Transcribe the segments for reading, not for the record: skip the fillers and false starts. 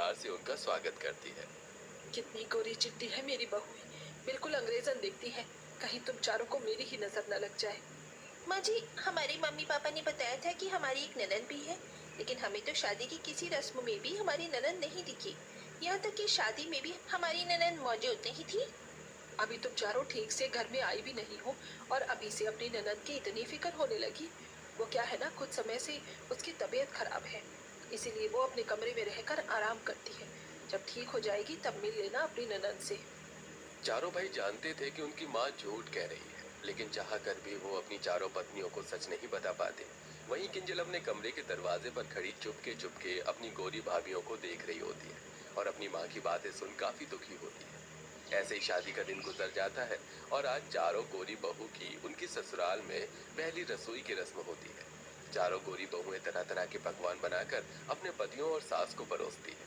प्यार से उनका स्वागत करती है। कितनी गोरी चिट्टी है मेरी बहू, बिल्कुल अंग्रेजन दिखती है। कहीं तुम चारों को मेरी ही नजर न लग जाए। माँ जी, हमारे मम्मी पापा ने बताया था कि हमारी एक ननद भी है, लेकिन हमें तो शादी की किसी रस्म में भी हमारी ननद नहीं दिखी। यहाँ तक कि शादी में भी हमारी ननद मौजूद नहीं थी। अभी तुम चारों ठीक से घर में आई भी नहीं हो और अभी से अपनी ननद की इतनी फिक्र होने लगी। वो क्या है ना, कुछ समय से उसकी तबीयत खराब है, इसीलिए वो अपने कमरे में रहकर आराम करती है। जब ठीक हो जाएगी तब मिल लेना अपनी ननद से। चारों भाई जानते थे कि उनकी माँ झूठ कह रही है, लेकिन चाह कर भी वो अपनी चारों पत्नियों को सच नहीं बता पाते। वहीं किंजल अपने कमरे के दरवाजे पर खड़ी चुपके चुपके अपनी गोरी भाभीियों को देख रही होती है और अपनी माँ की बातें सुन काफी दुखी होती है। ऐसे ही शादी का दिन गुजर जाता है और आज चारों गोरी बहू की उनकी ससुराल में पहली रसोई की रस्म होती है। चारों गोरी बहुएं तरह तरह के पकवान बनाकर अपने पतियों और सास को परोसती है।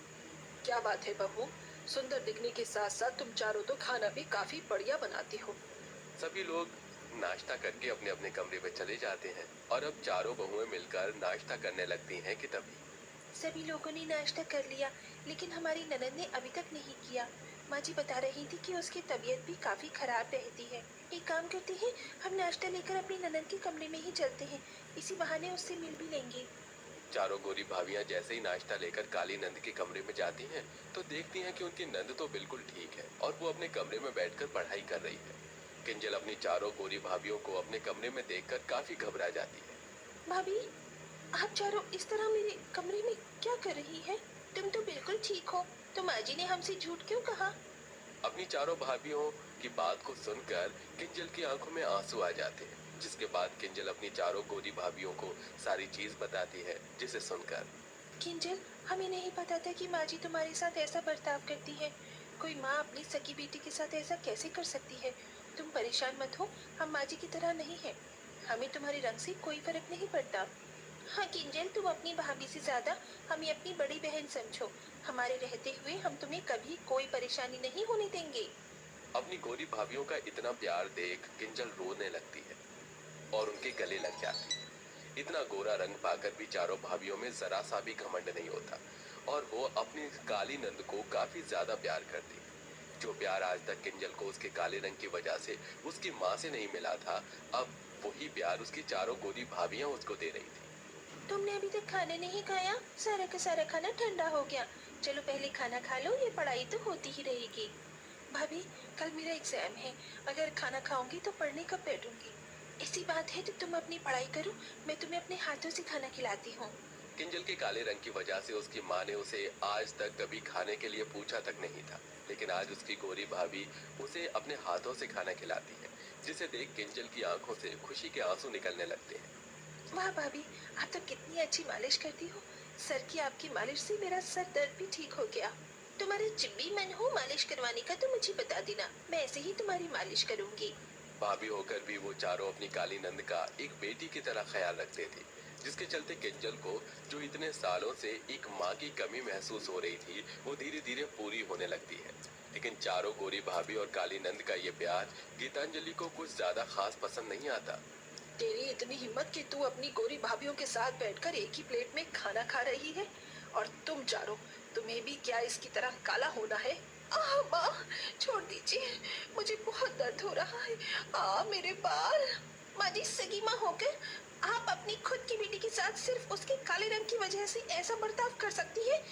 क्या बात है बहू, सुंदर दिखने के साथ साथ तुम चारों तो खाना भी काफी बढ़िया बनाती हो। सभी लोग नाश्ता करके अपने अपने कमरे में चले जाते हैं और अब चारों बहुएं मिलकर नाश्ता करने लगती हैं कि तभी सभी लोगों ने नाश्ता कर लिया, लेकिन हमारी ननद ने अभी तक नहीं किया। माँ जी बता रही थी कि उसकी तबीयत भी काफी खराब रहती है। एक काम करते हैं, हम नाश्ता लेकर अपनी ननद के कमरे में ही चलते हैं, इसी बहाने उससे मिल भी लेंगे। चारों गोरी भाभियां जैसे ही नाश्ता लेकर काली नंद के कमरे में जाती हैं तो देखती हैं कि उनकी नंद तो बिल्कुल ठीक है और वो अपने कमरे में बैठकर पढ़ाई कर रही है। किंजल अपनी चारों गोरी भाभियों को अपने कमरे में देखकर काफी घबरा जाती है। भाभी, आप चारों इस तरह मेरे कमरे में क्या कर रही है? तुम तो बिल्कुल ठीक हो, तो माँ जी ने हमसे झूठ क्यों कहा? अपनी चारों भाभियों की बात को सुनकर किंजल की आंखों में आंसू आ जाते हैं, जिसके बाद किंजल अपनी चारों गोरी भाभियों को सारी चीज बताती है, जिसे सुनकर किंजल, हमें नहीं पता था कि माँ जी तुम्हारे साथ ऐसा बर्ताव करती है। कोई माँ अपनी सगी बेटी के साथ ऐसा कैसे कर सकती है? तुम परेशान मत हो, हम माँ जी की तरह नहीं है। हमें तुम्हारे रंग से कोई फर्क नहीं पड़ता। हाँ किंजल, तुम अपनी भाभी से ज्यादा हमें अपनी बड़ी बहन समझो। हमारे रहते हुए हम तुम्हें कभी कोई परेशानी नहीं होने देंगे। अपनी गोरी भाभियों का इतना प्यार देख किंजल रोने लगती है और उनके गले लग जाती है। इतना गोरा रंग पाकर भी चारों भाभियों में जरा सा भी घमंड नहीं होता और वो अपनी काली नंद को काफी ज्यादा प्यार करती है। जो प्यार आज तक किंजल को उसके काले रंग की वजह से उसकी माँ से नहीं मिला था, अब वही प्यार उसकी चारों गोरी भाभियां उसको दे रही थी। तुमने अभी तक खाना नहीं खाया? सारा का सारा खाना ठंडा हो गया। चलो पहले खाना खा लो, ये पढ़ाई तो होती ही रहेगी। भाभी, कल मेरा एग्जाम है, अगर खाना खाऊंगी तो पढ़ने कब बैठूंगी? ऐसी बात है तो तुम अपनी पढ़ाई करो, मैं तुम्हें अपने हाथों से खाना खिलाती हूँ। किंजल के काले रंग की वजह से उसकी माँ ने उसे आज तक कभी खाने के लिए पूछा तक नहीं था, लेकिन आज उसकी गोरी भाभी उसे अपने हाथों से खाना खिलाती है, जिसे देख किंजल की आंखों से खुशी के आंसू निकलने लगते हैं। वाह भाभी, आप तो कितनी अच्छी मालिश करती हो। सर की आपकी मालिश से मेरा सर दर्द भी ठीक हो गया। तुम्हारा जब भी मन हो मालिश करवाने का तो मुझे बता देना, मैं ऐसे ही तुम्हारी मालिश करूंगी। भाभी होकर भी वो चारों अपनी काली नंद का एक बेटी की तरह ख्याल रखते थे, जिसके चलते किंजल को जो इतने सालों से एक माँ की कमी महसूस हो रही थी वो धीरे धीरे पूरी होने लगती है। लेकिन चारों गोरी भाभी और काली नंद का ये प्यार गीतांजलि को कुछ ज्यादा खास पसंद नहीं आता। तेरी इतनी हिम्मत कि तू अपनी गोरी भाभीियों के साथ बैठकर एक ही प्लेट में खाना खा रही है, और तुम चारों, तुम्हें भी क्या इसकी तरह काला होना है? माँ, छोड़ दीजिए, मुझे बहुत दर्द हो रहा है। मेरे बाल। माँ जी, सगी माँ होकर आप अपनी खुद की बेटी के साथ सिर्फ उसके काले रंग की वजह से ऐसा बर्ताव कर सकती है?